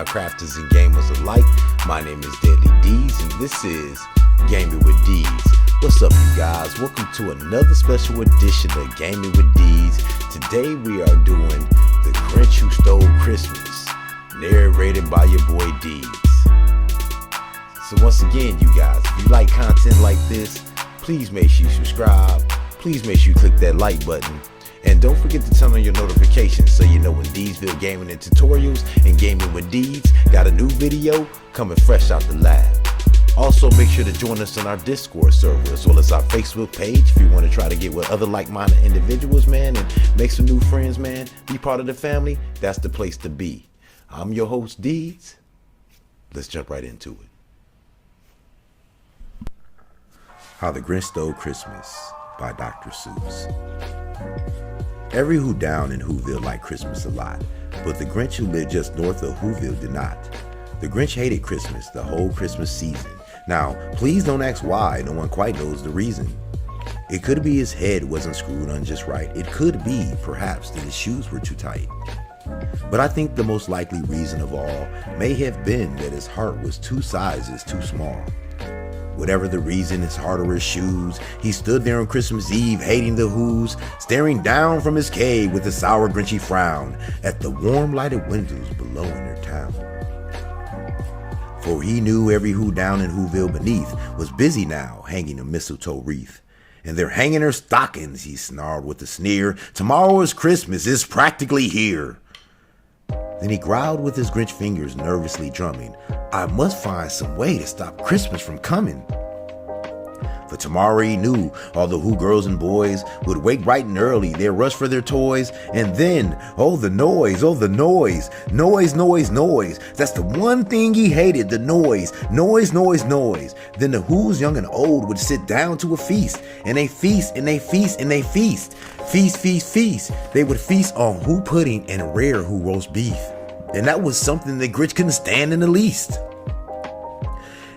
crafters and gamers alike. My name is Deadly D's and this is Gaming with D's. What's up, you guys? Welcome to another special edition of Gaming with D's. Today we are doing The Grinch Who Stole Christmas, narrated by your boy D's. So once again, you guys, if you like content like this, please make sure you subscribe. Please make sure you click that like button. And don't forget to turn on your notifications so you know when DZVill Gaming and Tutorials and Gaming with D's got a new video coming fresh out the lab. Also, make sure to join us on our Discord server as well as our Facebook page if you want to try to get with other like-minded individuals, man, and make some new friends, man. Be part of the family. That's the place to be. I'm your host, D's. Let's jump right into it. How the Grinch Stole Christmas by Dr. SEUSS. Every Who down in Whoville liked Christmas a lot, but the Grinch who lived just north of Whoville did not. The Grinch hated Christmas the whole Christmas season. Now, please don't ask why, no one quite knows the reason. It could be his head wasn't screwed on just right. It could be, perhaps, that his shoes were too tight. But I think the most likely reason of all may have been that his heart was 2 sizes too small. Whatever the reason, his heart or his shoes, he stood there on Christmas Eve hating the Who's, staring down from his cave with a sour grinchy frown at the warm lighted windows below in their town. For he knew every Who down in Whoville beneath was busy now hanging a mistletoe wreath. And they're hanging their stockings, he snarled with a sneer. Tomorrow is Christmas, it's practically here. Then he growled with his Grinch fingers nervously drumming, I must find some way to stop Christmas from coming. For tomorrow he knew all the Who girls and boys would wake bright and early, they'd rush for their toys, and then, oh the noise, noise, noise. That's the one thing he hated, the noise. Then the Who's young and old would sit down to a feast, and they feast, and they feast, and they feast. Feast. They would feast on Who pudding and rare Who roast beef. And that was something that Grinch couldn't stand in the least.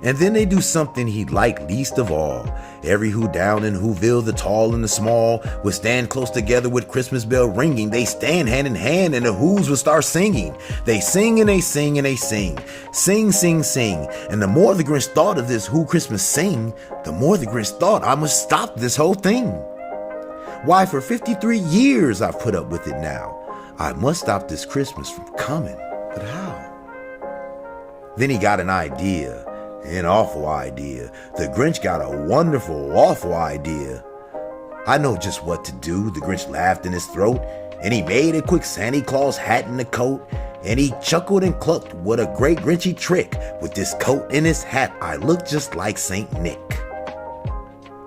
And then they do something he'd like least of all. Every Who down in Whoville, the tall and the small, would stand close together with Christmas bell ringing. They stand hand in hand and the Who's would start singing. They sing and they sing and they sing. Sing. And the more the Grinch thought of this Who Christmas sing, the more the Grinch thought, I must stop this whole thing. Why, for 53 years I've put up with it now. I must stop this Christmas from coming. But how? Then he got an idea. An awful idea. The Grinch got a wonderful, awful idea. I know just what to do, the Grinch laughed in his throat, and he made a quick Santa Claus hat and a coat, and he chuckled and clucked, what a great Grinchy trick. With this coat and his hat, I look just like Saint Nick.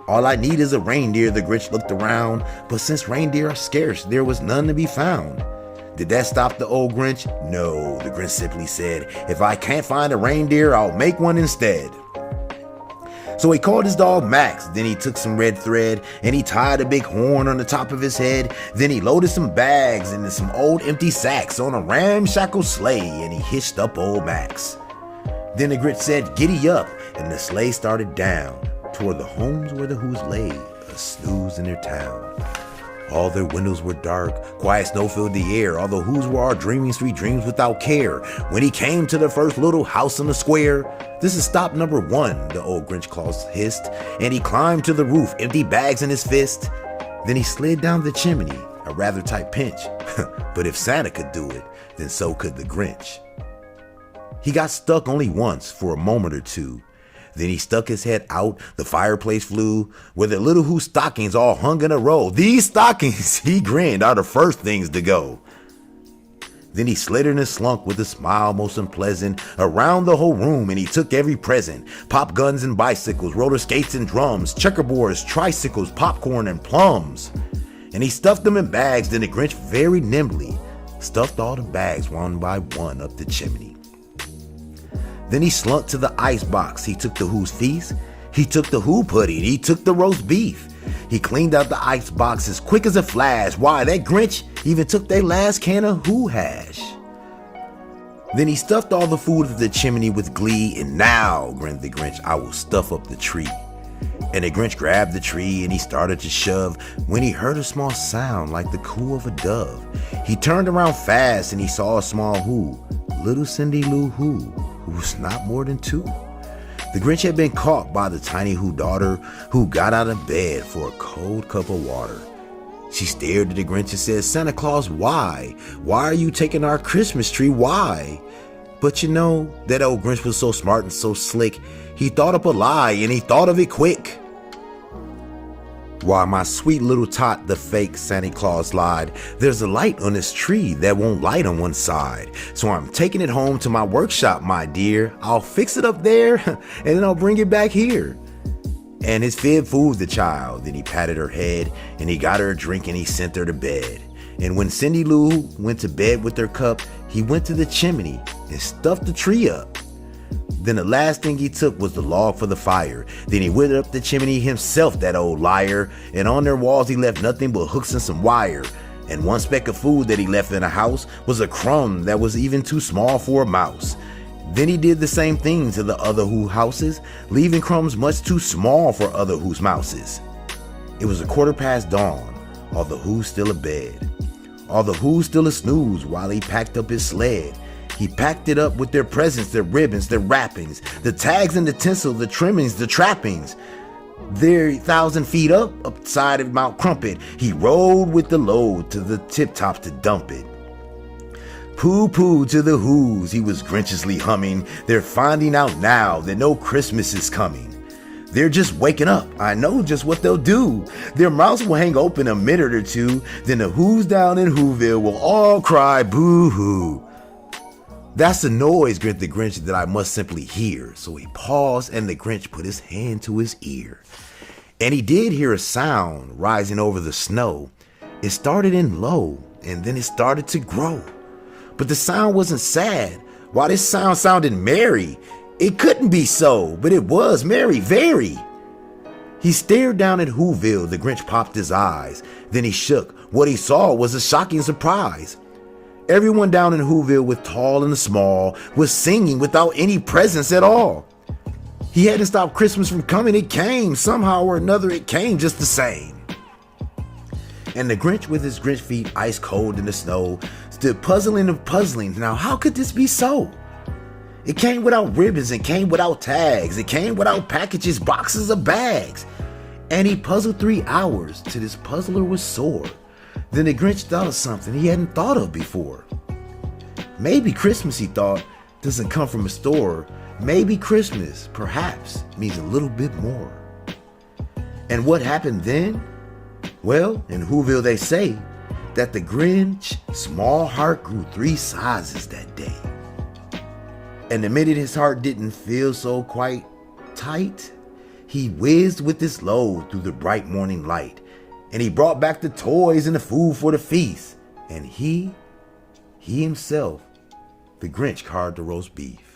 All I need is a reindeer, the Grinch looked around, but since reindeer are scarce, there was none to be found. Did that stop the old Grinch? No, the Grinch simply said, if I can't find a reindeer, I'll make one instead. So he called his dog Max, then he took some red thread and he tied a big horn on the top of his head. Then he loaded some bags into some old empty sacks on a ramshackle sleigh and he hitched up old Max. Then the Grinch said, giddy up, and the sleigh started down toward the homes where the Who's lay, a snooze in their town. All their windows were dark, quiet snow filled the air, all the Who's were all dreaming sweet dreams without care. When he came to the first little house in the square, this is stop number 1, the old Grinch Claus hissed, and he climbed to the roof, empty bags in his fist. Then he slid down the chimney, a rather tight pinch, but if Santa could do it, then so could the Grinch. He got stuck only once for a moment or two. Then he stuck his head out, the fireplace flew, where the little Who stockings all hung in a row. These stockings, he grinned, are the first things to go. Then he slithered and slunk with a smile most unpleasant around the whole room, and he took every present. Pop guns and bicycles, roller skates and drums, checkerboards, tricycles, popcorn and plums. And he stuffed them in bags, then the Grinch very nimbly stuffed all the bags one by one up the chimney. Then he slunk to the ice box. He took the Who's feast. He took the Who pudding. He took the roast beef. He cleaned out the ice box as quick as a flash. Why, that Grinch even took their last can of Who hash. Then he stuffed all the food of the chimney with glee. And now, grinned the Grinch, I will stuff up the tree. And the Grinch grabbed the tree and he started to shove when he heard a small sound like the coo of a dove. He turned around fast and he saw a small Who little Cindy Lou Who was not more than 2. The Grinch had been caught by the tiny Who daughter, who got out of bed for a cold cup of water. She stared at the Grinch and said, "Santa Claus, why? Why are you taking our Christmas tree? Why?" But you know, that old Grinch was so smart and so slick, he thought up a lie and he thought of it quick. "Why, my sweet little tot," the fake Santa Claus lied, "there's a light on this tree that won't light on one side. So I'm taking it home to my workshop, my dear. I'll fix it up there and then I'll bring it back here." And his fib fooled the child. Then he patted her head and he got her a drink and he sent her to bed. And when Cindy Lou went to bed with her cup, he went to the chimney and stuffed the tree up. Then the last thing he took was the log for the fire. Then he went up the chimney himself, that old liar. And on their walls he left nothing but hooks and some wire. And one speck of food that he left in the house was a crumb that was even too small for a mouse. Then he did the same thing to the other Who houses, leaving crumbs much too small for other Who's mouses. It was 1/4 dawn, all the Who's still abed. All the Who's still a snooze while he packed up his sled. He packed it up with their presents, their ribbons, their wrappings, the tags and the tinsel, the trimmings, the trappings. There, 1,000 feet up, upside of Mount Crumpet, he rode with the load to the tip tops to dump it. Pooh-pooh to the Who's, he was grinchiously humming. They're finding out now that no Christmas is coming. They're just waking up, I know just what they'll do. Their mouths will hang open a minute or two, then the Who's down in Whoville will all cry boo-hoo. "That's the noise," grinned the Grinch, "that I must simply hear." So he paused and the Grinch put his hand to his ear. And he did hear a sound rising over the snow. It started in low and then it started to grow. But the sound wasn't sad. Why, this sound sounded merry. It couldn't be so, but it was merry, very. He stared down at Whoville. The Grinch popped his eyes. Then he shook. What he saw was a shocking surprise. Everyone down in Whoville, with tall and the small, was singing without any presents at all. He hadn't stopped Christmas from coming. It came. Somehow or another, it came just the same. And the Grinch, with his Grinch feet ice cold in the snow, stood puzzling and puzzling. Now, how could this be so? It came without ribbons. It came without tags. It came without packages, boxes of bags. And he puzzled 3 hours till his puzzler was sore. Then the Grinch thought of something he hadn't thought of before. Maybe Christmas, he thought, doesn't come from a store. Maybe Christmas, perhaps, means a little bit more. And what happened then? Well, in Whoville they say that the Grinch's small heart grew 3 sizes that day. And the minute his heart didn't feel so quite tight, he whizzed with his load through the bright morning light. And he brought back the toys and the food for the feast. And he himself, the Grinch, carved the roast beef.